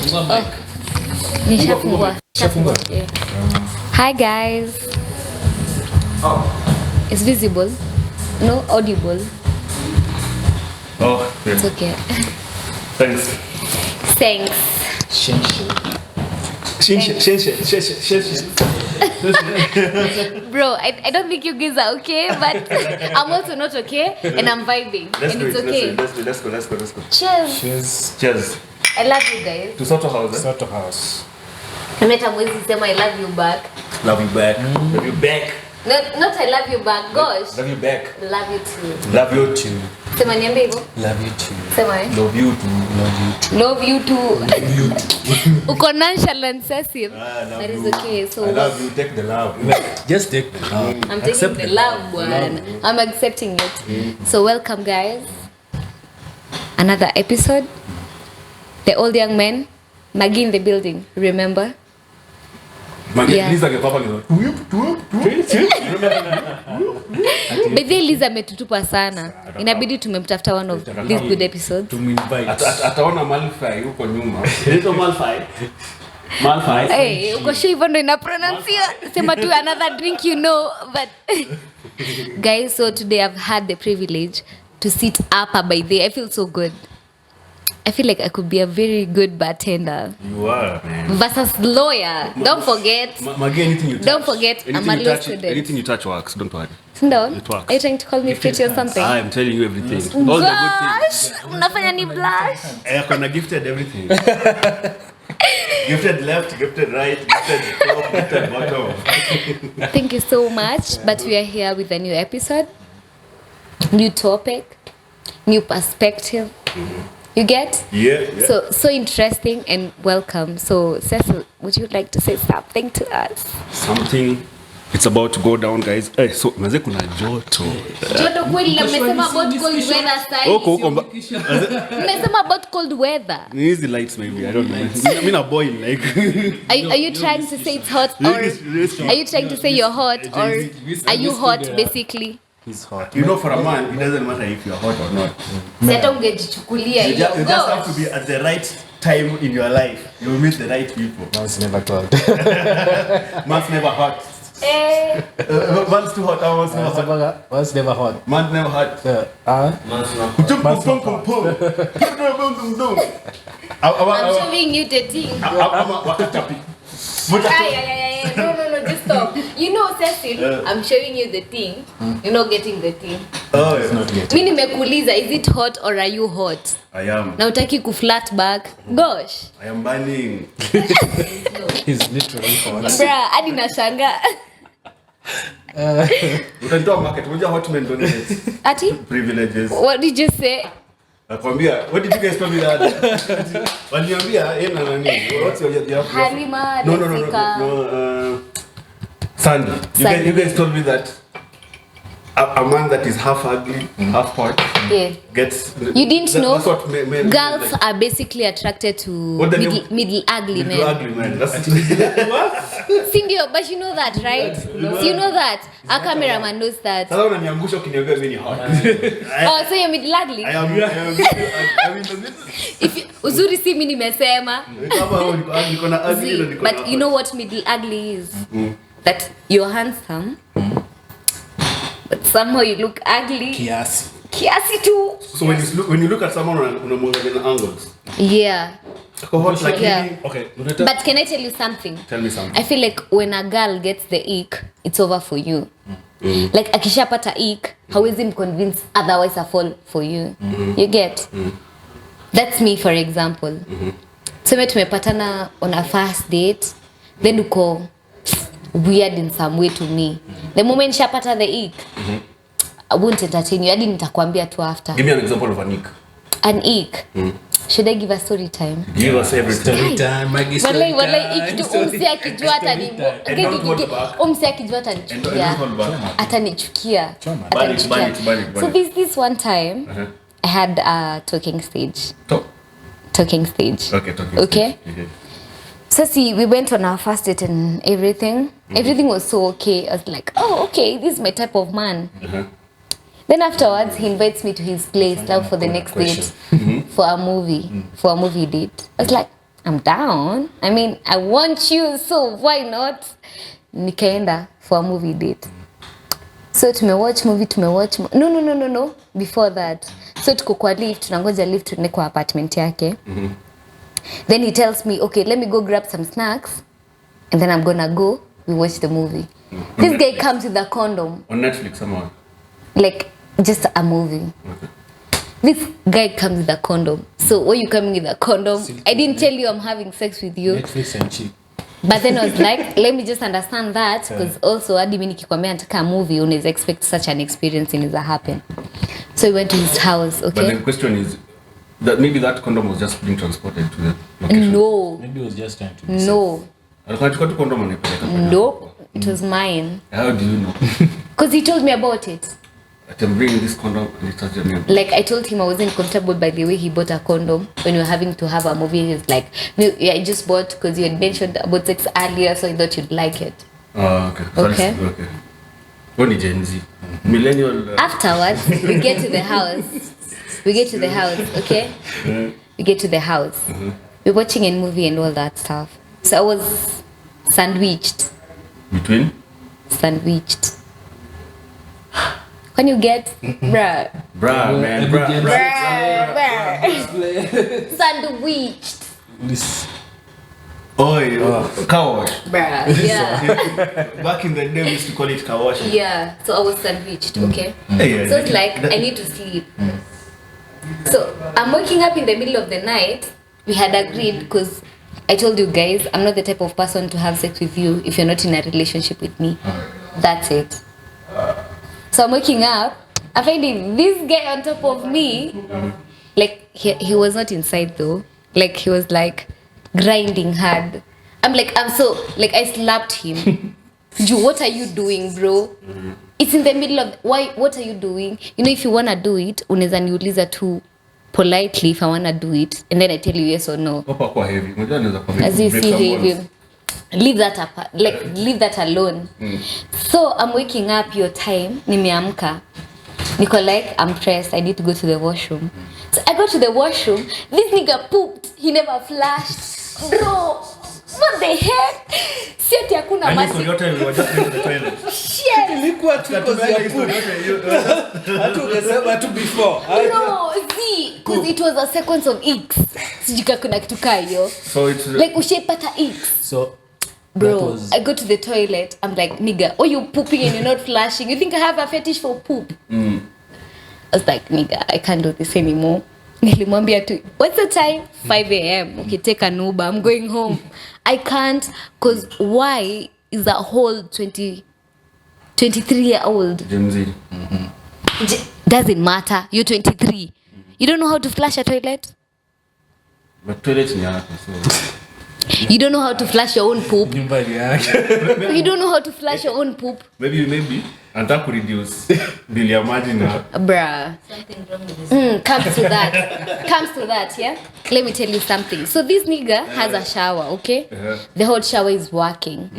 Wait. Oh. Nishafungua. Yeah. Hi guys. Oh. It's visible. No audible. Oh, yeah. It's okay. Thanks. Thanks. Bro, I don't think you guys are okay, but I'm also not okay, and I'm vibing, and it's okay. Let's go. Cheers. I love you guys. To Soto House. Soto House. I love you back. Love you back. Love you back. Not I love you back. Gosh. Love you back. Love you too. Love you too. Sema niambie hivyo. Love you too. Sema Love you too. Love you too. Uko nonchalant sensitive. That is okay. So I love you. Take the love. Just take the love. I'm taking the love one. I'm accepting it. So welcome guys. Another episode. The old young men. Maggie in the building. Remember? Liza ngepapa Bedhi Liza ametutupa sana. Inabidi tumemtafuta one of these good episodes. Ataona Malfai huko nyuma. Little Malfai. Hey, uko sure hivyo ndo ina pronounce. Sema tu another drink you know, but guys, so today I've had the privilege to sit up by there. I feel so good. I feel like I could be a very good bartender. You are, man. Versus lawyer. Don't forget. Anything you touch. Don't forget, I'm a law student. Anything you touch works. Don't worry. No? It works. Are you trying to call me pretty or something? I am telling you everything. All the good things. Unafanya ni blush. I can gifted everything. Gifted left, gifted right, gifted top, gifted bottom. Thank you so much. But we are here with a new episode. New topic. New perspective. You get? Yeah. So interesting and welcome. So Cecil, would you like to say something to us? Something. It's about to go down, guys. Hey, so maze kuna joto. Joto kweli na mmesema about cold weather style. Mmesema about cold weather. Easy lights maybe. I don't know. I mean a boy like. Are you trying to say it's hot or are you trying to say you're hot or are you hot basically? He's hot. You know, for a man, it doesn't matter if you're hot or not. Sasa ungejichukulia hiyo. You just have to be at the right time in your life. You will meet the right people. Man's never cold. Man's never hot. Man's too hot. Man's never hot. Man's never hot. Man's never hot. I'm showing you the thing. No, just stop. You know, Cecil, I'm showing you the thing. You're not getting the thing. Oh, it's not getting. Mimi nimekuuliza, is it hot or are you hot? I am. Na utaki ku flat back. Gosh. I am burning. He's literally hot. Bruh, hadi nashangaa. Utanitoa market. Unajua hot men don't get Ati? privileges. What did you say? Nakwambia, what did you guys tell me that? Waliambia, na nani? What's your Halima, No. Sandy. You guys told me that a man that is half ugly, half hot, Yeah. gets. You didn't know? That's what men Girls like. are basically attracted to What the middle ugly men. Middle ugly man. That's what? Sindio, but you know that, right? So you know that. Our cameraman knows that. Sasa unaniangusha ukiniambia mimi ni hot. Oh, so you're middle ugly? I am in the middle. Uzuri si mimi nimesema. Kama niko na ugly na niko na. But you know what middle ugly is? That you're handsome. But somehow you look ugly. Kiasi tu. So when you look at someone unamwangalia in angles. Yeah. Hot like Yeah. me. Okay. But can I tell you something? Tell me something. I feel like when a girl gets the ick, it's over for you. Like akishapata ick, hawezi mconvince otherwise a fall for you. You get? That's me, for example. Tuseme tumepatana on a first date, then uko weird in some way to me. The moment shapata the ick, I won't entertain you. Hadi nitakwambia tu after. Give me an example of a nick. An ick. Should I give a story time? Give us everything. Walai ikitu umsi akijua atanichukia. Atanichukia. So this one time I had a talking stage. Talking stage. Okay. So see, we went on our first date and everything. Everything was so okay. I was like, oh, okay, this is my type of man. Then afterwards, he invites me to his place now for the next date, for a movie date. I was like, I'm down. I mean, I want you, so why not? Nikaenda for a movie date. So tumewatch movie. No. Before that. So tuko kwa lift, tunangoja lift tuende kwa apartment yake. Then he tells me, okay, let me go grab some snacks. And then I'm gonna go, we watch the movie. This guy comes with a condom. On Netflix, someone. Like, just a movie. Okay. This guy comes with a condom. So, why you coming with a condom? I didn't tell you I'm having sex with you. Netflix and cheap. But then I was like, let me just understand that. Because also, hadi mimi nikikwambia nataka a movie, unaweza expect such an experience inaweza happen. So, we went to his house, okay? But the question is, that maybe that condom was just being transported to the location. No. Maybe it was just trying to. No. Alikuwa tu condom anapeleka. Nope. It was mine. How do you know? Because he told me about it. I'm bringing this condom and it touched your name. Like, I told him I wasn't comfortable by the way he bought a condom when we were having to have a movie. He was like, no, yeah, I just bought because you had mentioned about sex earlier, so I thought you'd like it. Oh, okay. Okay. Okay. What is Gen Z? Millennial. Afterwards, we get to the house. Okay? We get to the house. We're watching a movie and all that stuff. So I was sandwiched. Between? Sandwiched. Can you get? Bruh. Bruh, man. Bruh. Sandwiched. This. Oh, yeah. Car wash. Bruh. Yeah. Back in the day, we used to call it car wash. Yeah. So I was sandwiched, okay? Yeah, So it's like, I need to sleep. So I'm waking up in the middle of the night. We had agreed because I told you guys, I'm not the type of person to have sex with you if you're not in a relationship with me. That's it. So I'm waking up, I'm finding this guy on top of me. Like, he was not inside though. Like, he was like grinding hard. I slapped him. Ju, what are you doing, bro? It's in the middle of, what are you doing? You know, if you wanna do it, unaweza niuliza tu politely if I wanna do it. And then I tell you yes or no. As you see him. Leave that apart, leave that alone. So I'm waking up your time, nimeamka. Niko like, I'm pressed, I need to go to the washroom. So I go to the washroom, this nigga pooped, he never flushed. Bro, what the heck? Sieti hakuna mati. Shit. Ilikuwa tu because ya poop. Hatu ungesema tu before. Bro, see, because it was a sequence of X. Sijika kuna kitu kayo. So it's like ushaipata X. So bro, I go to the toilet. I'm like, nigga, oh, you pooping and you're not flushing. You think I have a fetish for poop? I was like, nigga, I can't do this anymore. Nilimwambia tu, what's the time? 5 a.m. Okay, take an Uber. I'm going home. I can't, because why is a whole 23-year-old? Gen Z. Doesn't matter. You're 23. You don't know how to flush a toilet? But toilet ni yako, so... You don't know how to flush your own poop? nyumba yake. You don't know how to flush your own poop? Maybe. Anataka ku reduce bill ya maji na... Bruh. Something wrong with this. Comes to that, yeah? Let me tell you something. So this nigga has a shower, okay? The whole shower is working.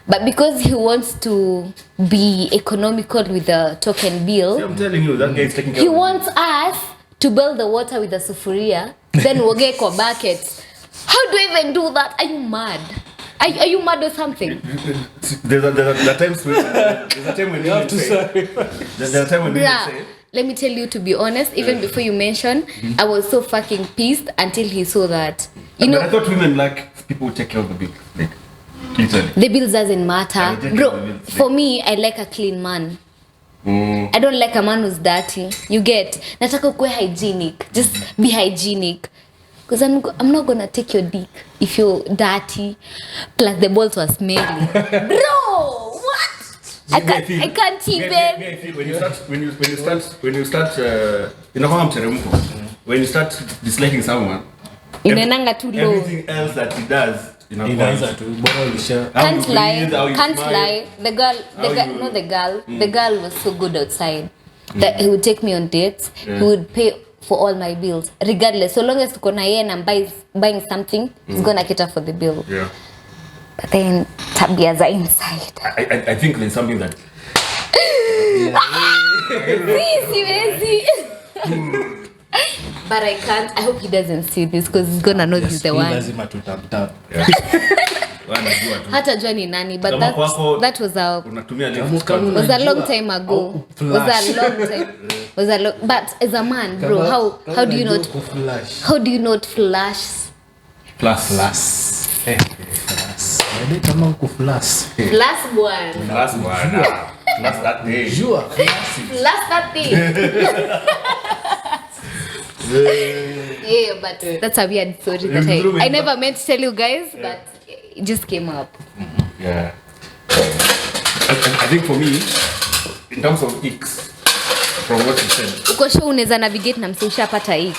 But because he wants to be economical with the token bill, See, I'm telling you, that guy is taking care he of wants us to boil the water with a sufuria, then woge kwa buckets. How do I even do that? Are you mad? Are you mad or something? There's a time when you have to say. There's a time when you Bruh, say. let me tell you, to be honest, even before you mentioned, I was so fucking pissed until he saw that. You But know, I thought women like people who take care of the bill. Like, literally. the bills doesn't matter. Rejecting the Bro, bills. for me, I like a clean man. I don't like a man who's dirty. You get? Nataka ukue hygienic. Just be hygienic. Because I'm not gonna take your dick if you're dirty. Plus the balls were smelly. Bro, what? I can't even. When you start inakuwa mteremko. When you start disliking someone, Inaenanga too low. everything else that he does Inaanza tu bora ulisha. Can't lie. The girl was so good outside that he would take me on dates. He would pay for all my bills, regardless. So long as tuko na yeye and I'm buying something, he's gonna cater for the bill. Yeah. But then tabia za inside. I think there's something that Siwezi. but I can't. I hope he doesn't see this because he's gonna know he's the Hii one. lazima tutamtap. Wanajua tu. Hata jua ni nani, but Kama kwako, that was a unatumia Kama lift kama- was a long Unajua, time ago. au Was a flash. long time. Was a long. But as a man, bro, how do you not Kuflash. how do you not flash? plus. Flash. Flash. Wale kama kuflash. Flash one. Plus bwana. Plus that day. Jua classic. Flash that thing. Yeah, but that's a weird story that I never meant to tell you guys, but it just came up. Yeah. I think for me, in terms of icks, from what you said, Uko sure unaweza navigate na mse ushapata hii?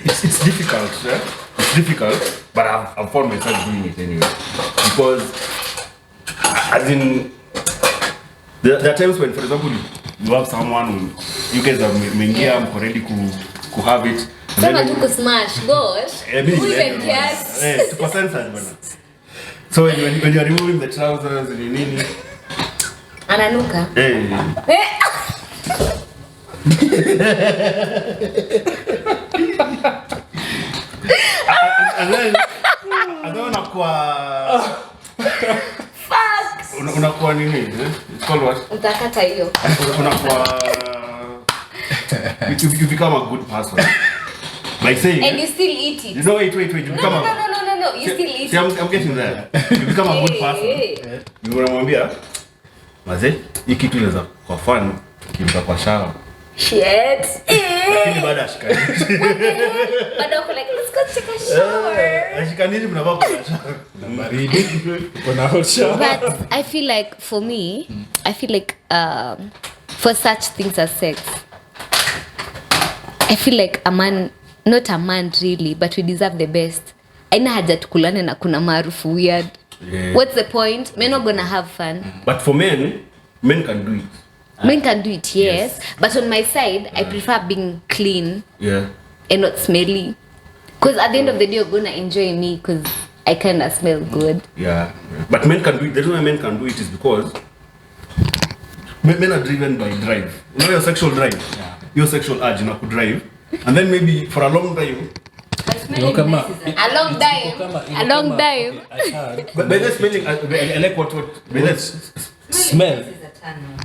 it's difficult, yeah? It's difficult, but I've found myself doing it anyway. Because, as in, there are times when, for example, you have someone, you guys are mengia, mko ready to have it. and Sema then- tu kusmash, gosh. Who even cares? tuko censored bwana. So when you are removing the trousers and nini, Ananuka. and then unakuwa nini? It's called what? Utakata hiyo. Unakuwa you become a good person. Like saying, And you still eat it. you know, wait, you No, become no, a no, no, no, no. You still eat See, it. I'm getting there. You become a good person. You unamwambia mazee, hii kitu inaweza kwa fun kiruka kwa shower. Shit. Lakini baada ya shikanishi. But I'm like, let's go take a shower. Shikanishi mnavaa kwa shower. Baridi. Kuna hot shower. But I feel like for me, I feel like for such things as sex, I feel like a man, not a man really, but we deserve the best. Aina haja tukulane na kuna maarufu weird. Yeah. What's the point? Men are gonna have fun. But for men can do it. Men can do it, yes. But on my side, I prefer being clean Yeah. and not smelly. Because at the end of the day, you're gonna enjoy me because I kind of smell good. Yeah. But men can do it. The reason why men can do it is because men are driven by drive. You know your sexual drive? Yeah. Your sexual urge na ku drive. And then maybe for a long time, Iko kama- A long time. A long time. I heard. but by the smelling, I like what by the Smell.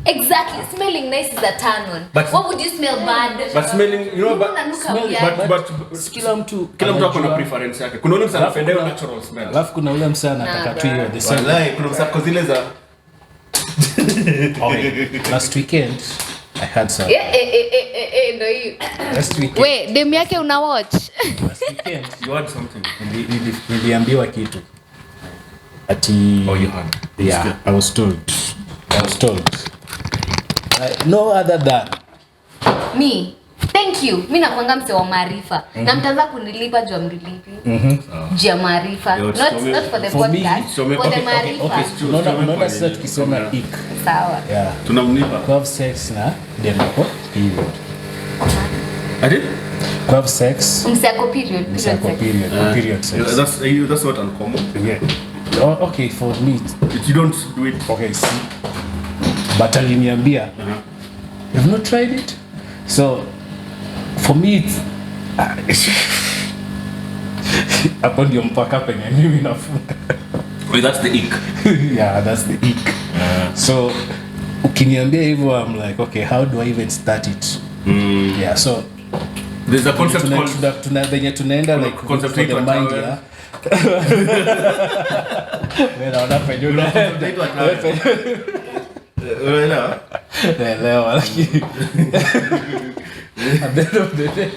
Exactly. Smelling nice is a turn on. But- What would you smell bad? but smelling, you know, but Unanuka smell- weird. but Kila mtu kila mtu ako na anajua. preference yake. Kuna ule mtu anapenda hiyo kuna- natural smell. Alafu kuna ule msee anataka tu hiyo the same. Wallahi, kuna msako kwa zile za Okay. Last weekend I had some. Ndo hiyo. Last weekend. Wait, dem yake una watch? Last weekend you had something. niliambiwa kitu. Ati Oh, you had. Yeah, I was told. No other than Me. Thank you. Mi nakwanga mse wa maarifa. Na mtaanza kunilipa juu amrilipi. Juu ya maarifa. Yo, Not for the for me, podcast. so me- For the okay, maarifa. unaona sasa tukisema ick. Sawa. Yeah. Tunamnipa. Have sex na dem yako period. Ati? Have sex Mse ako period. msako Period sex. period sex. That's not uncommon. Yeah. Oh, okay, for me You don't do it. okay, see. But aliniambia you've not tried it. So for me it's hapo ndio mpaka penye mimi nafunga. Wait, that's the ick. Yeah, that's the ick. So ukiniambia hivyo I'm like okay, how do I even start it? Yeah, so There's a concept called venye tunaenda like concept for the inaitwa mind towel. ya wewe naona penye unaenda unaelewa? naelewa lakini at the end of the day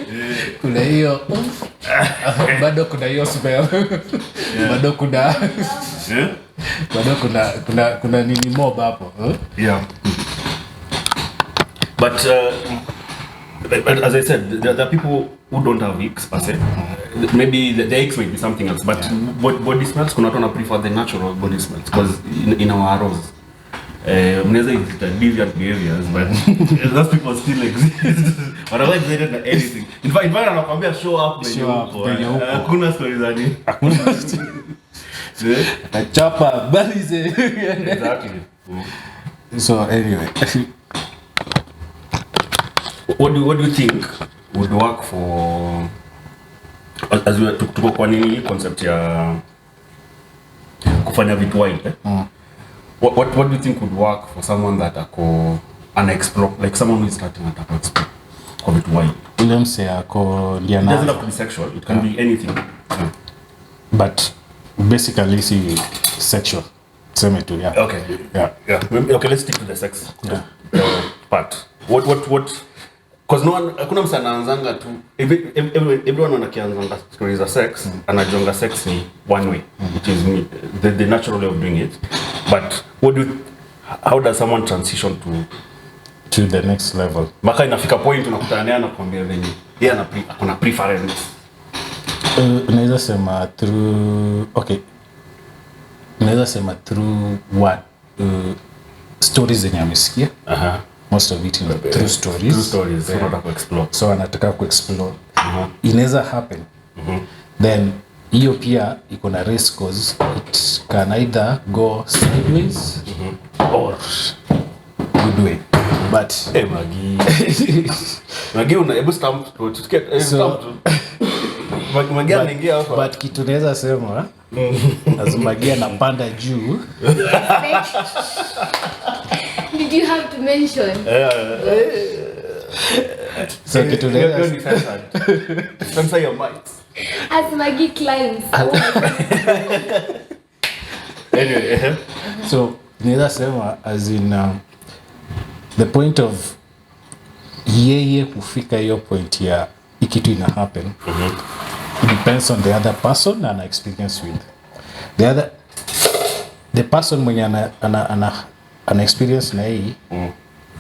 kuna hiyo bado kuna hiyo smell bado kuna Yeah? bado kuna nini mob hapo Yeah. But as I said, there are people who don't have icks per se. Maybe the icks might be something else. But body smells, kuna watu wana prefer the natural body smells because in our arrows. Mnaweza ita deviant behaviors, but those people still exist. Wanakuwa excited na anything. In fact, anakuambia show up when Show up when you're huko. Hakuna story za nini. nachapa balize Exactly. so anyway What do you think would work for, as we tuko kwa nini concept ya kufanya vitu wide what do you think would work for someone that ako unexplore, like someone who is starting at explore kwa vitu wide? Ule mse ako It doesn't have to be sexual, it can be anything. But basically si sexual. Same to yeah. Okay. Yeah. Okay, let's stick to the sex part. What? Because no one, hakuna msa anaanzanga tu. Everyone wanakianzanga stories of sex, anajonga sex ni one way, which is the natural way of doing it. But how does someone transition to the next level? Maka inafika point unakutana naye anakuambia venye yeye ana preference. Unaweza sema through through what stories zenye amesikia. Most of it through stories. True stories, so not to explore. So anataka kuexplore. Inaweza happen. Then hiyo pia iko na risk cause it can either go sideways or good way. But Magi una hebu stamp to get stamp. Magi anaingia hapa. But kitu naweza sema azumagia na panda juu. Did you have to mention? So kitu naweza censor your mic. As Maggie climbs. Anyway, so naweza sema as in the point of yeye kufika hiyo point ya ikitu ina happen. It depends on the other person and experience with the person mwenye ana experience na hii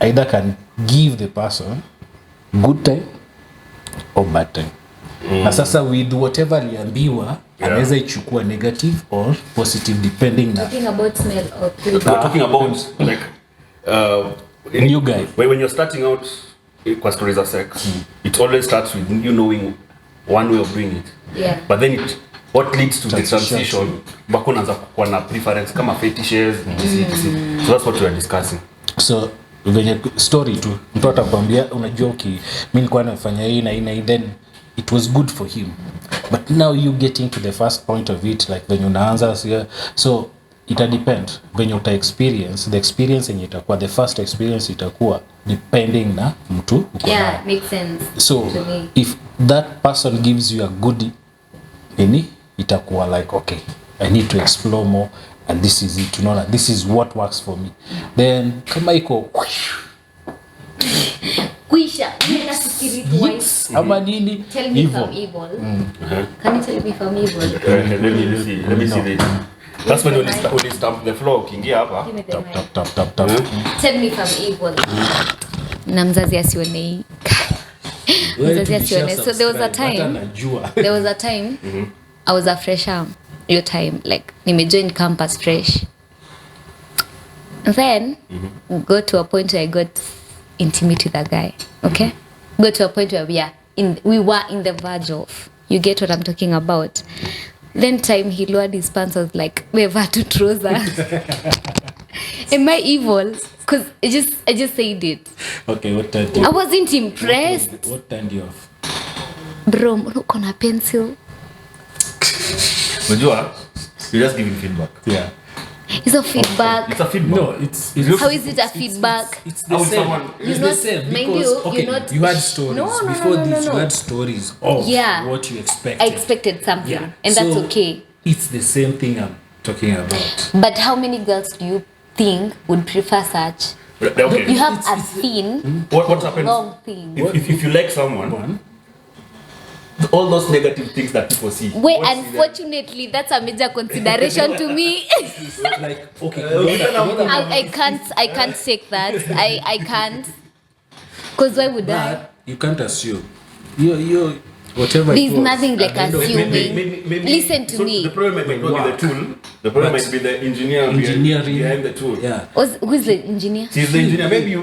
either can give the person good time or bad time. Na sasa with whatever aliambiwa anaweza ichukua negative or positive depending na Talking about smell or we're talking about like new guy. when you're starting out kwa stories of sex, it always starts with you knowing one way of doing it. Yeah. But then what leads to the transition, bako unaanza kuwa na preference kama fetishes, so that's what we are discussing. So venye story tu mtu atakwambia unajua mimi nilikuwa nafanya hii na hii then it was good for him, but now you getting to the first point of it like when unaanza so it depend when uta experience the experience yenye itakuwa the first experience itakuwa depending na mtu uko naye. Yeah, makes sense. So if that person gives you a good itakuwa like okay, I need to explore more and this is it, unaona, this is what works for me. Then kama iko Kuisha, ninafikiri twice. ama nini Tell me hivyo. from evil. Can you tell me from evil? Let me see this. That's when you stamp the floor ukiingia hapa. Give me the mic. Tap. Tell me from evil. Na mzazi asione hii. Mzazi asione. So there was a time I was a fresher. Your time like nimejoin campus fresh. Then got to a point where I got intimate with a guy. Okay? Got to a point where we were in the verge of. You get what I'm talking about? Then time he lowered his pants, I was like, we've had to trousers. Am I evil? Because I just said it. Okay, what turned I wasn't impressed. What turned you off? Bro, look on a pencil. Unajua, you're just giving feedback. Yeah. It's a feedback. It's a feedback. No, it's How is it a feedback? It's the How same. someone- It's You're the not- same mind because you, okay, you're not- you had stories No. before this. You had stories of Yeah. what you expected. I expected something, Yeah. and that's So, okay. It's the same thing I'm talking about. But how many girls do you think would prefer such? Okay. You have a thin, What happens long thing. if you like someone, all those negative things that people see. Wait, what's unfortunately, that's a major consideration to me. Like okay, I can't take that. I can't. Because why would I? but you can't assume. You whatever There's it was, nothing like at the end of- assuming. Listen to so me. The problem might not be the tool. The problem might be the engineering behind the tool. Yeah. Who's the engineer? She's the engineer. Maybe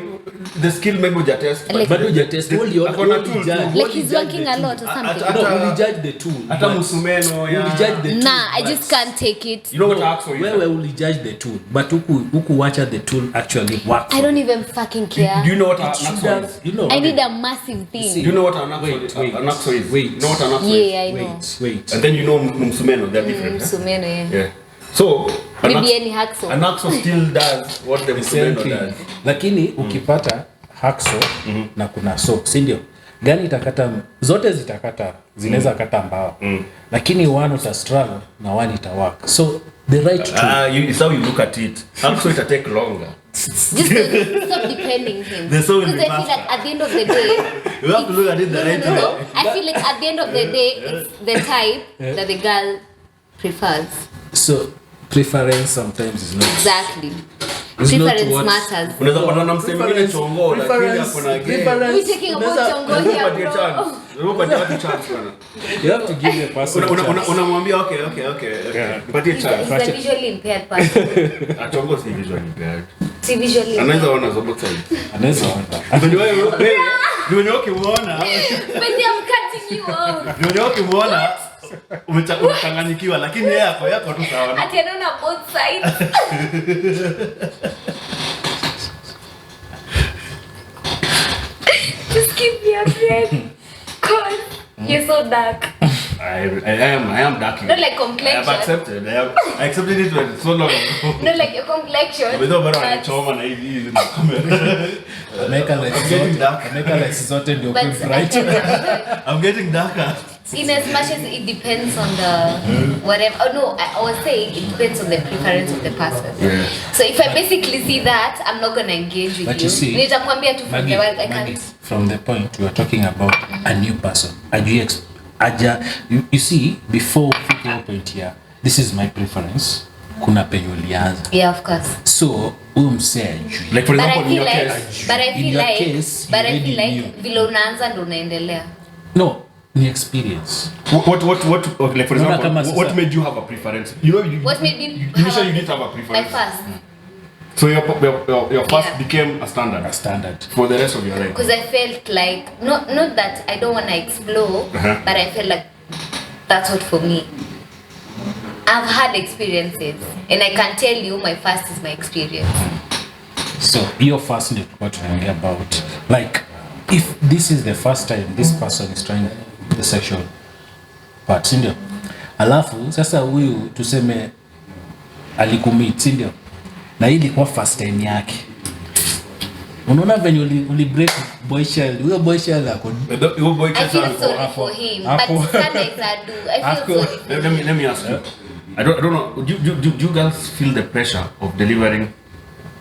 the skill maybe hujatest. Like- But hujatest, only Akona only tool judge. tu. Like he's working a lot or something. No, only judge the tool. Hata but musumeno ya. only judge the tool. Nah, I but- just can't take it. You know what Axo is? Wewe only judge the tool, but huku watch the tool actually works. I don't even fucking care. Do you know what It an should Axo have, is? you know. I need a massive thing. Do you know what an Axo Wait, is? wait. An Axo is. Wait. You know what an Axo is? Yeah, I know. Wait. And then you know musumeno. They're different. Msumeno, yeah. Yeah. So an Maybe Axo- any hacksaw. an Axo still does what the The same musumeno thing. does. Lakini ukipata hacksaw na kuna saw, si ndio? Gani itakata, zote zitakata, zinaweza kata mbao. Lakini one uta struggle na one ita work. So the right tool. It's how you look at it. Axo it'll take longer. Just stop depending him. The soul will Because be I feel like faster. at the end of the day, You have to look at it the right way. I feel like at the end of the day, it's the type that the girl prefers. So preference sometimes is not. Exactly. It's not Preference what- matters. Unaweza pata na msemo mwingine chongo lakini akona game. We taking about chongo here, Unapatia bro. chance. Unapatia watu chance bwana. You have to give the person a chance. Unamwambia okay. Nipatie He's chance. a visually impaired person. Achongo si visually impaired. Si visually Anaweza impaired. ona zote sides. Anaweza ona. Ni wenye ukimuona, But I'm cutting you off. ni wenye ukimuona umechanganyikiwa lakini yako tu sawa. Ati anaona both sides. Just keep me updated. Cause you're so dark. I am dark. Not like I complexion. have accepted. I accepted it when so long ago. Not like your complexion. Without bado but- anachoma na hivi na kamera. Ameka like Getting zote. dark. Ameka like zote ndio But ku bright. I'm getting darker. in as much as it depends on the whatever. Oh no, I was saying it depends on the preference of the person. Yeah. So if I basically see that, I'm not gonna engage with But you. you see, Nitakwambia tu from the word I Maggie, can't. from the point we are talking about a new person. You see, before fika point here, this is my preference. Kuna penye ulianza. Yeah, of course. So, huyu msee ajui. Like for But I example, in feel your like, case. but I In feel your like, case, but I you feel already like vile unaanza ndo unaendelea. No, ni experience. What like for Unaona example, kama sasa- what made you have a preference? You know, What made you initially you have didn't have a my preference. first? So your first Yeah. became a standard A standard. for the rest of your life. Because I felt like not that I don't want to explore, but I felt like that's what for me. I've had experiences, and I can tell you my first is my experience. So, your first ndio what tunaongea about. Like, if this is the first time this person is trying the sexual part, si ndio? Alafu, sasa huyu tuseme alikumit, si ndio? Na hii ilikuwa first time yake. Unaona venye uli break boy child. Huyo boy child ako. Your boy I can feel tell. sorry for him, Hapo. but sometimes I do. I feel sorry for him. Let me ask you. I don't know. Do you girls feel the pressure of delivering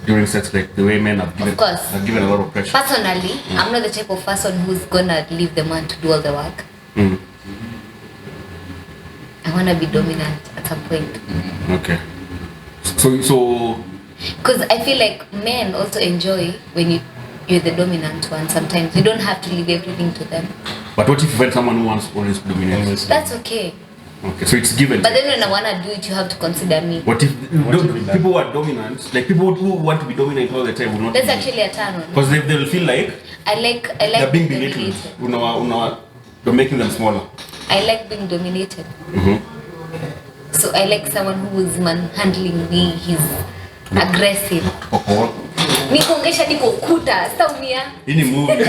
during sex, like the way men have given? Of course. Have given a lot of pressure. Personally, I'm not the type of person who's gonna leave the man to do all the work. I wanna be dominant at some point. Okay. So Because I feel like men also enjoy when you're the dominant one. Sometimes you don't have to leave everything to them. but what if you find someone who wants always to dominate? That's okay. Okay, so it's given. But then when I wanna do it, you have to consider me. What if if people who are dominant, like people who want to be dominant all the time, will not? That's actually a turn on. Because they will feel like I like they're being being belittled. dominated. You're making them smaller. I like being dominated. So I like someone who is handling me. He's aggressive. Okay. Nikongesha niko ukuta, saumia. Ini movie.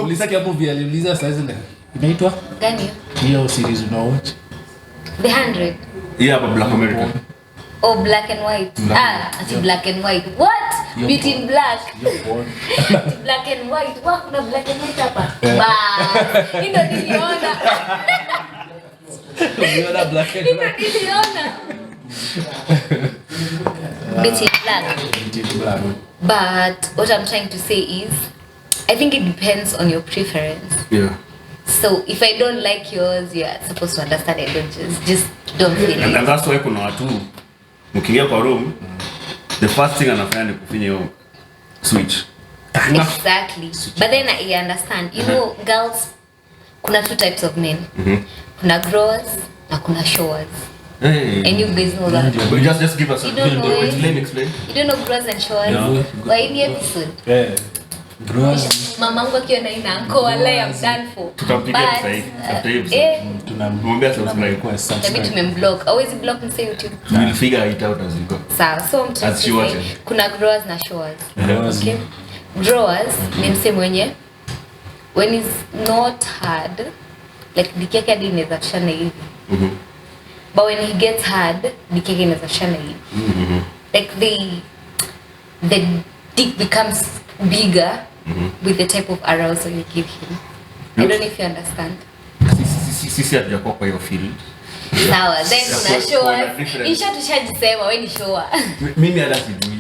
Ulisikia hapo vile aliuliza saizi ndio. Inaitwa? Gani? Hiyo series una watch? The 100. Yeah, but Black American. Oh, black and white. Ati black and white. What? Yo, Beauty in black. Hiyo porn. Black and white. Wa kuna black and white hapa. Ba. Ndio niliona. Uliona black and Ndio white. niliona. Beauty in black. Beauty in black. But what I'm trying to say is, I think it depends on your preference. Yeah. So if I don't like yours, you're supposed to understand. I don't just don't feel And it. that's why kuna watu mkiingia kwa room, the first thing anafanya ni kufinya hiyo switch. Exactly. But then I understand. You know, girls, kuna 2 types of men. Kuna growers na kuna showers. Hey. And you guys know that. But just give us You don't know it? explain. You don't know growers and showers? No. Why in the episode? Yeah. Growers. Mamangu akiona ina anko wala I'm done for. Tutampigia But, sasa hivi. After hii episode. Tunamwambia subscribe. Tabii tumemblock. Always block mse YouTube. We'll figure it out as we go. Sawa. So mtu As she watches. kuna growers na showers. Growers. Okay. Growers ni mse mwenye when is not hard like dikeke hadi inaweza tushana hivi. But when he gets hard dikeke inaweza tushana hivi. Like the dick becomes bigger with the type of arousal you give him. I don't know if you understand. Sisi hatujakuwa kwa hiyo field. Sawa, then kuna showers. different. Isha tushajisema wewe ni shower. Mimi hata sijui.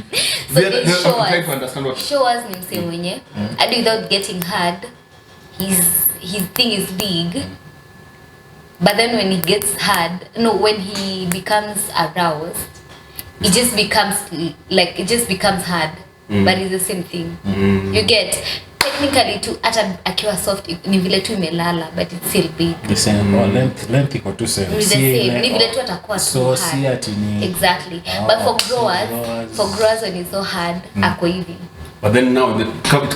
So I'm in trying to understand what showers ni mse mwenye and without getting hard his thing is big, but then when he gets hard, no, when he becomes aroused it just becomes hard, but it's the same thing. You get technically to hata akiwa soft ni vile tu imelala but it's still big. The same or length iko tu same. Ni the same. Ni vile tu atakuwa so too hard. si ati ni Exactly. But for growers when it's so hard ako hivi. But then now it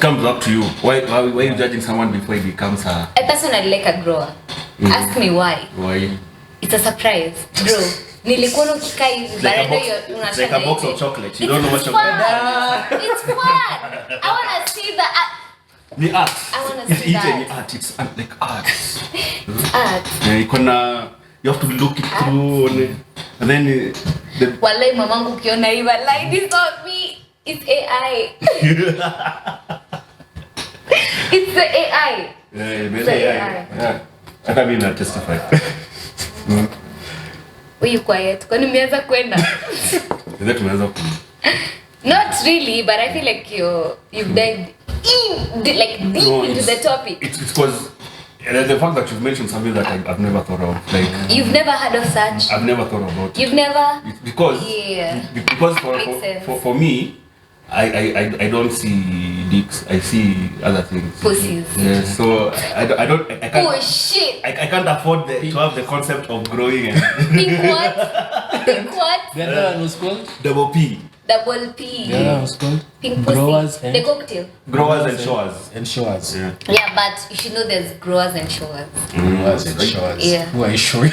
comes up to you. Why are you judging someone before he becomes a? I personally like a grower. Ask me why. Why? It's a surprise, bro. Nilikuwa ukikaa hivi barado It's like a box of chocolate. You don't know what chocolate. It's fun. I want to see the The art. I wanna It's see eating that. the art. It's like art. art. You have to look it through and then the Wallahi mamangu ukiona hivi like this not me. It's AI. It's the AI. yeah. I can't even testify. Were you quiet? Kwani umeanza kwenda? Ndio tumeanza Not really, but I feel like you've dived deep into the topic. It's because the fact that you've mentioned something that I've never thought of. Like You've never heard of such? I've never thought about. You've never? It's because Makes sense. for me, I don't see dicks. I see other things. Pussies. Yeah, so I can't. Oh shit! I can't afford to have the concept of growing and Pink what? Pink what? the other one was called double P. Double P. the other one was called Pink pussy. growers The cocktail. Growers and showers. and showers. Yeah. Yeah, but you should know there's growers and showers. Growers and showers. Yeah. Who are you showing?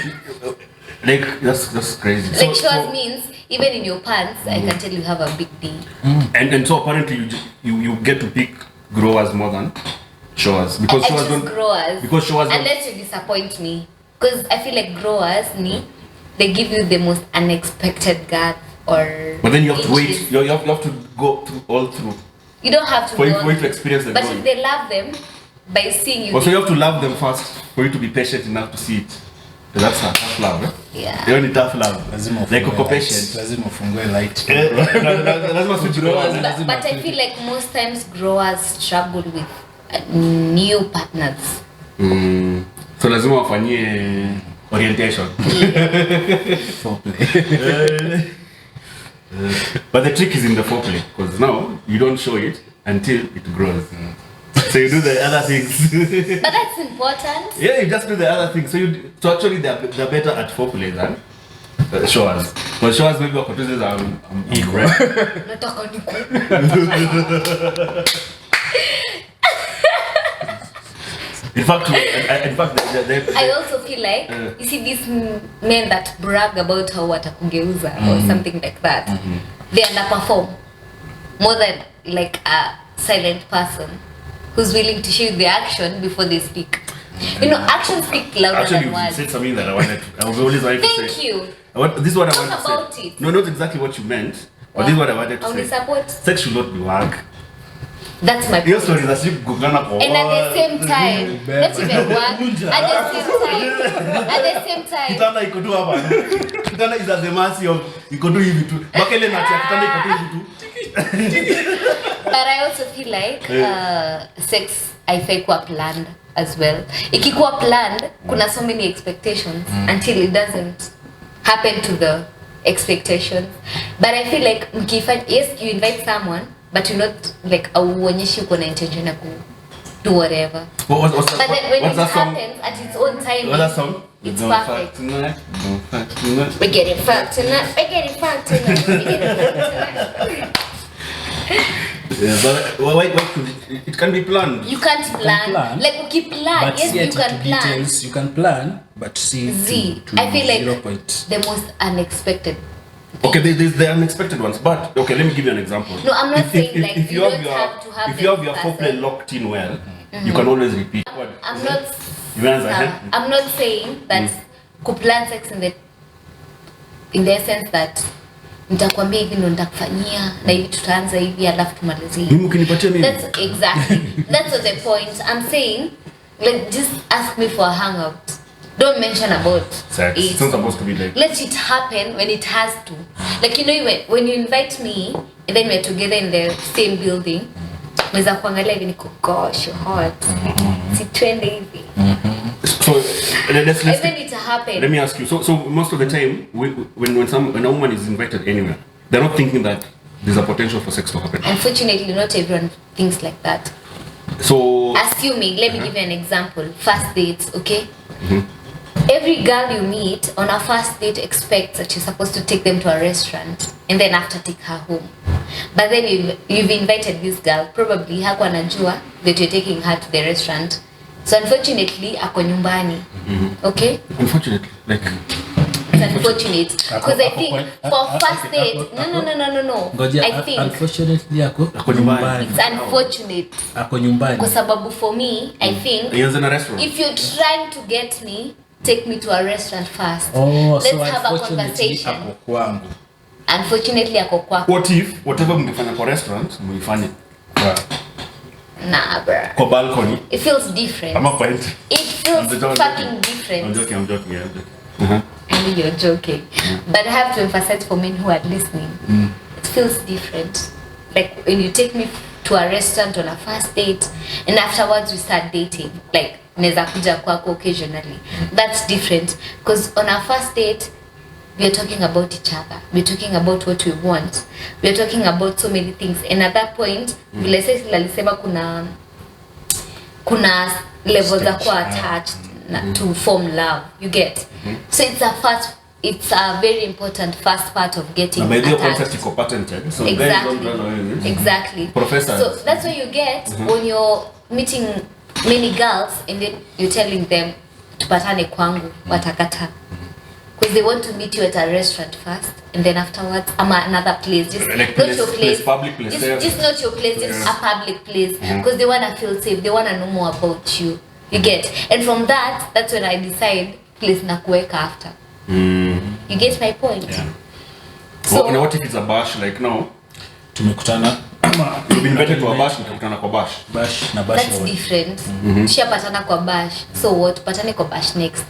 Like that's crazy. Like showers means even in your pants, I can tell you have a big D. And so apparently you get to pick growers more than showers because I showers choose don't growers. because showers don't. Unless you disappoint me, because I feel like growers they give you the most unexpected guts or. But then you have to wait. inches. You have to go through You don't have to. for you go- to experience the But growing. if they love them by seeing you. Also, you have to love them first for you to be patient enough to see it. That's a tough love, eh? Yeah. You need tough love. Lazima Like ufungue uko light. patient. Lazima ufungue light. Lazima switch growers. But I feel like most times growers struggle with new partners. So lazima wafanyie orientation. Foreplay. But the trick is in the foreplay because now you don't show it until it grows. So you do the other things. But that's important. Yeah, you just do the other things. So actually they're better at foreplay than showers. But showers maybe wako tu za equal. Nataka niku. In fact, the I also feel like you see these men that brag about how watakugeuza or something like that. They underperform more than like a silent person who's willing to show you the action before they speak. You know, actions speak louder actually than you words. said something that I was always wanting to say. Thank you. This is what I Talk wanted to about say. it. No, not exactly what you meant. But this is what I wanted I to will say. support. Sex should not be work. That's my Hiyo point. story za siku kugana kwa. And at the same time, not even work. At the same time, Kitanda iko tu hapa. Kitanda is at the mercy of iko tu hivi tu. Bakele na tia kitanda iko tu hivi tu. but I also feel like sex haifai kuwa planned as well. Ikikuwa planned, kuna so many expectations until it doesn't happen to the expectations. But I feel like mkifanya, yes, you invite someone but you're not like auonyeshi uko na intention ya do whatever. What's But then when what's it that song? happens at its own time, What's that song? it's Don't fuck perfect. tonight. Don't fuck tonight. We're getting fucked tonight. We're getting fucked tonight. We're getting fucked tonight. Yeah, but why could it can be planned? You can't plan. Like we keep plan. But Yes, yet you can to plan. details, you can plan, but see Z. to I feel like 0 point. the most unexpected. Okay, there's the unexpected ones, but okay, let me give you an example. No, I'm not saying like if you you don't have your have to have if you have your person. foreplay locked in well, you can always repeat. I'm not. You understand? I'm not saying that kuplan sex in the essence that nitakwambia hivi ndo nitakufanyia na hivi tutaanza hivi alafu tumalizie. Mimi ukinipatia mimi. That's exactly. That's not the point. I'm saying like just ask me for a hangout. Don't mention about Sex. it. It's not supposed to be like. Let it happen when it has to. Like you know when you invite me and then we're together in the same building, mweza kuangalia hivi niko gosh you're hot. Si twende hivi. So let's And then it happen. let me ask you. So most of the time, when a woman is invited anywhere, they're not thinking that there's a potential for sex to happen. Unfortunately, not everyone thinks like that. So Assuming, let me give you an example. First dates, okay? Every girl you meet on a first date expects that you're supposed to take them to a restaurant and then after take her home. But then you've invited this girl, probably hakuwa anajua that you're taking her to the restaurant. So unfortunately, ako nyumbani. Okay? unfortunately, like It's unfortunate. Because I think for first date, no. Ngoja, I think unfortunately ako nyumbani. it's unfortunate. Ako nyumbani. Kwa sababu for me, I think he is in a restaurant. if you're trying to get me, take me to a restaurant first. Oh, Let's so have a unfortunately conversation. ako kwangu. Unfortunately, ako kwako. What if whatever mngefanya kwa restaurant, mlifanye kwa Nah, bruh. kwa balcony It feels different. ama kwa entry? It feels fucking different. I'm joking. Yeah, I'm joking. I know you're joking. But I have to emphasize for men who are listening. It feels different. Like when you take me to a restaurant on a first date and afterwards we start dating. Like neza kuja kwako occasionally. That's different. Because on our first date, we are talking about each other. We're talking about what we want. We're talking about so many things. And at that point, vile sisi alisema kuna levels za kuwa attached to form love. You get? So it's a very important first part of getting By the attached. concept iko patented. So guys don't run away with it. Exactly. Professor. So that's what you get when you're meeting many girls and then you're telling them tupatane kwangu watakata. Because they want to meet you at a restaurant first and then afterwards another place. Just Like not your place. public place. Just not your place, just a public place. Because they want to feel safe. They want to know more about you. You get? And from that's when I decide place na kuweka after. You get my point? Yeah. So Now what if it's a bash like now? Tumekutana You've been invited to a bash, mtakutana kwa bash. bash na bash. that's different. Tushapatana kwa bash. So what? Patane kwa bash next.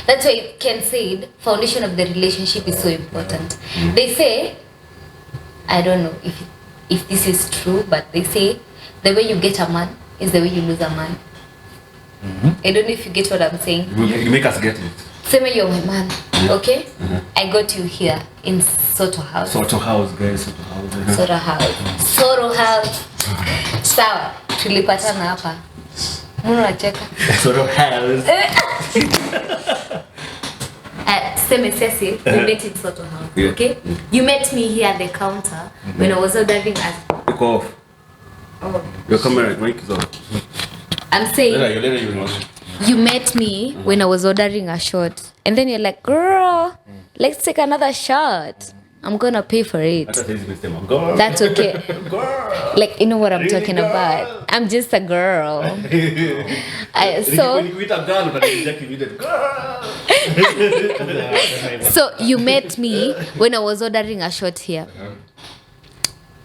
That's why Ken said foundation of the relationship is so important. They say, I don't know if this is true, but they say the way you get a man is the way you lose a man. I don't know if you get what I'm saying. You make us get it. Say me you're my man, okay? I got you here in Soto House. Soto house, guys. Soto house. Soto House. Sawa, tulipatana hapa. Mbona unacheka? Soto house. Seme Ceci, we met in Soto House, Yeah. okay? You met me here at the counter when I was ordering as Go off. oh. Your camera mic is off. I'm saying Later you know. you met me when I was ordering a shot and then you're like, girl, let's take another shot. I'm gonna pay for it. Hata saizi nimesema girl. That's okay. Girl. Like, you know what I'm Really, talking girl? about. I'm just a girl. So Nikikuita girl utaniject immediate. Girl. so you met me when I was ordering a shot here.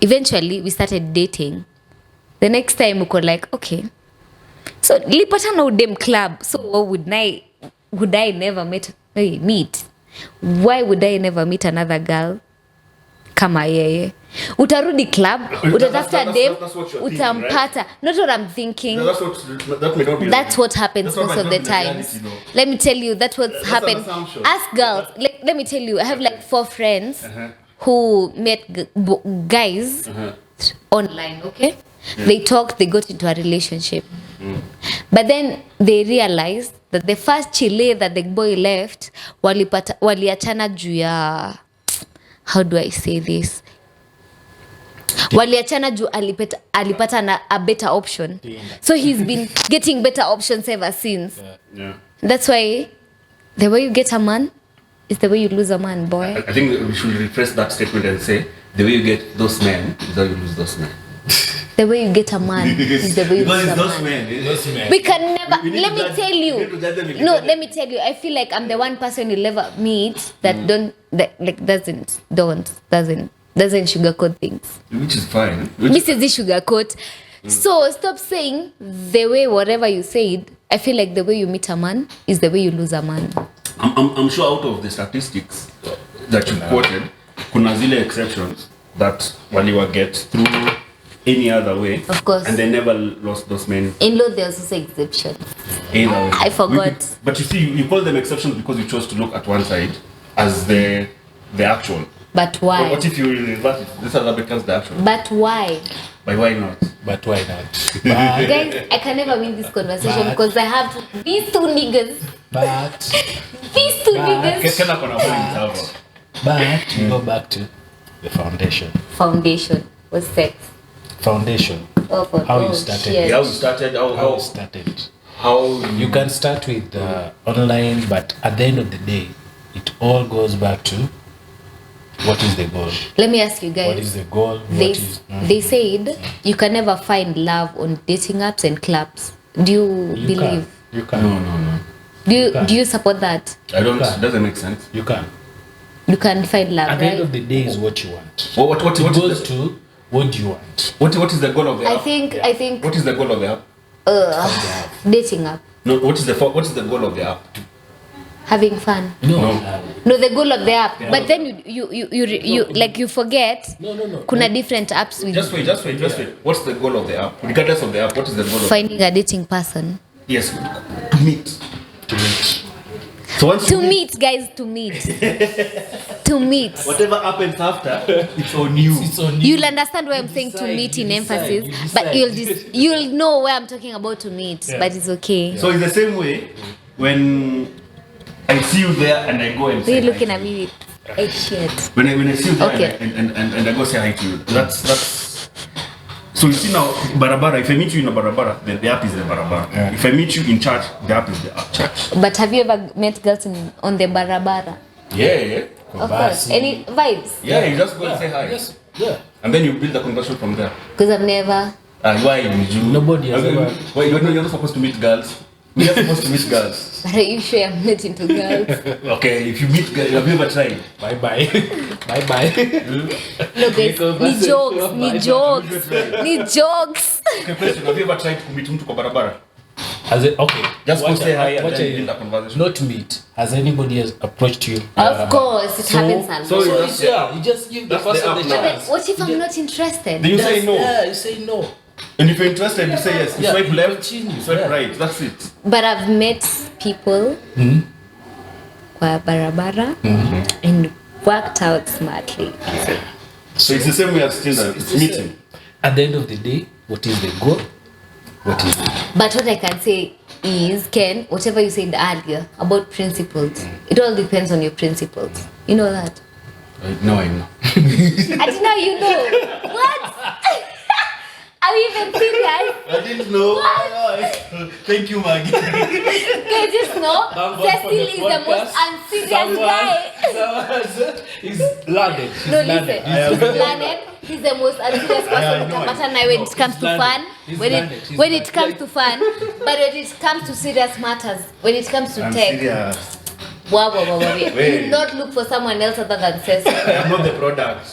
Eventually we started dating. The next time we could like, okay. So nilipatana udem club. So what would I never meet? Why would I never meet another girl kama yeye? Utarudi club, utatafuta dem, that's what you're utampata. thinking, Not what I'm thinking. That may not be. That's what happens That's most what of the might not be times. reality, though. Let me tell you, that's what's That's happened. an assumption. Ask girls. Let me tell you, I have like 4 friends who met guys online, okay? They talked, they got into a relationship. But then they realized that the first chile that the boy left, waliachana juu ya, how do I say this? Waliachana juu alipata a better option. So he's been getting better options ever since. Yeah. That's why the way you get a man is the way you lose a man, boy. I think we should rephrase that statement and say the way you get those men is how you lose those men. The way you get a man is the way you Because lose it's a those man. men. Those men. We can never. We need Let to me judge- tell we need to you. judge them if No, you let me tell you. I feel like I'm the one person you'll ever meet that doesn't sugarcoat things. Which is fine. Mrs. Sugarcoat. So stop saying the way whatever you said. I feel like the way you meet a man is the way you lose a man. I'm sure out of the statistics that you quoted, kuna zile exceptions that waliwa get through any other way. Of course. And they never lost those men In law, there's also exception. either way. I forgot. But you see, you call them exceptions because you chose to look at one side as the actual. But why? What if you reverse it? This other becomes the actual. But why? But why not? But why not? Guys, I can never win this conversation because I have these two niggas. But These two niggas. Kena kona point hapo. we go back to the foundation. Foundation was sex. Foundation. Oh, for How you oh, started. shit. How you started? How it started. How You can start with online, but at the end of the day, it all goes back to what is the goal? Let me ask you guys. What is the goal? They said you can never find love on dating apps and clubs. Do you believe? You can. No. Do you support that? I don't. Okay. It doesn't make sense. You can. You can find love, At the end right? of the day, is what you want. What It is goes the, to what do you want. what is the goal of the I app? think What is the goal of the app? dating app, No. What is the goal of the app? having fun. No. No, the goal of the app. But then you like you forget. No. Kuna different apps with Just wait. What's the goal of the app? Regardless of the app, what is the goal of finding a dating person. Yes, to meet. So once To you meet, guys, to meet. To meet. whatever happens after, it's on you. It's on you. You'll understand why I'm saying to decide, meet you in decide, emphasis, you but decide. you'll know where I'm talking about to meet, Yeah. but it's okay. So it's the same way when I see you there and I go and So you're say looking hi at to me with a shit. when I see you there Okay. and I go say hi to you. That's so you see now barabara. If I meet you in a barabara, then the app is the barabara. Yeah. If I meet you in church, the app is the app church. But have you ever met girls on the barabara? Yeah. Of course. Any vibes? Yeah, you just go and say hi. Yes. Yeah. And then you build the conversation from there. Because I've never. Why did you? Nobody has ever- Why you're not supposed to meet girls? You're not supposed to meet girls. But are you sure I'm not into girls? Okay, if you meet girls, have you ever tried? Bye bye. Bye bye. No, guys. Ni jokes. Okay, question. Have you ever tried to meet mtu kwa barabara? Has it okay? Just go say hi and what then are build a conversation. Not meet. Has anybody has approached you? Of course, it happens a lot. so you just- You just give the That's the person app the now. But chance. what if I'm not interested? Then you say no. Yeah, you say no. And if you're interested, you say yes. You Yeah, swipe you left, continue. you swipe Yeah. right. That's it. But I've met people kwa barabara and worked out smartly. So it's the same way as Tinder. It's the meeting. same. At the end of the day, what is the goal? What is it? But what I can say is, Ken, whatever you said earlier about principles, it all depends on your principles. You know that? No, I know. I didn't know you know. What? Are you even serious? I didn't know. Thank you, Maggie. Guys, just know Cecil is the most unserious guy. He's learned. No, listen. He's learned. He's the most unserious person I know. utapata na when it comes to learned. fun. He's When learned. it He's when it learned. comes to fun, but when it comes to serious matters, when it comes to I'm tech, serious. wow. You Wait. will not look for someone else other than Cecil. I am not the product.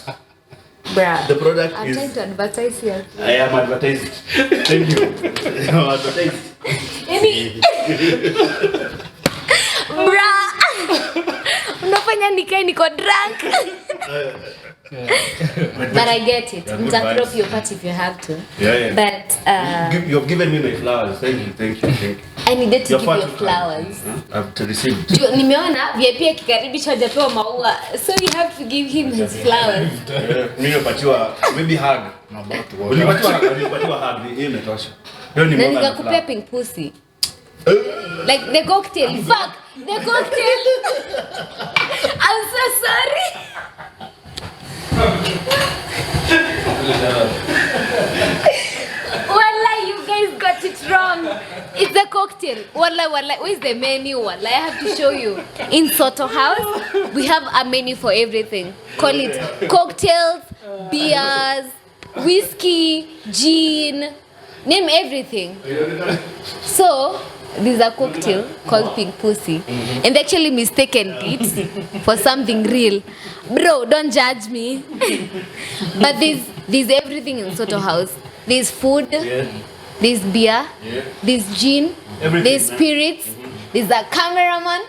Bruh. The product I'm is. trying to advertise here. I am advertised. Thank you. I'm advertised. Bruh. Unafanya nikae niko drunk. But I get it. Yeah, good Mta crop vibes. your part if you have to. Yeah. But You've given me my flowers. Thank you. I needed to You're give far you too flowers. kind. Huh? I've received. Juu, nimeona VIP akikaribishwa hajapewa maua, so you have to give him his flowers. Mimi nimepatiwa maybe hug. Ulipatiwa hug, hii imetosha. Leo ni Na mwaka nikakupea pink pussy. Like the cocktail. Fuck! The cocktail! I'm so sorry! Wallah, you guys got it wrong. It's the cocktail. Wallah, where's the menu? Wallah, I have to show you. In Soto House, we have a menu for everything. Call it cocktails, beers, whiskey, gin, name everything. So, there's a cocktail called Pink Pussy. And they actually mistaken it for something real. Bro, don't judge me. But there's everything in Soto House. There's food, there's beer, there's gin, Everything, there's man. spirits, there's a cameraman,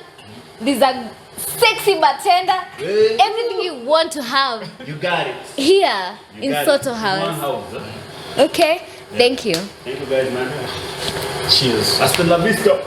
there's a sexy bartender. Everything you want to have You got it. here You in got Soto it. House. One house. Huh? Okay, thank you. Thank you guys, man. Cheers. Hasta la vista.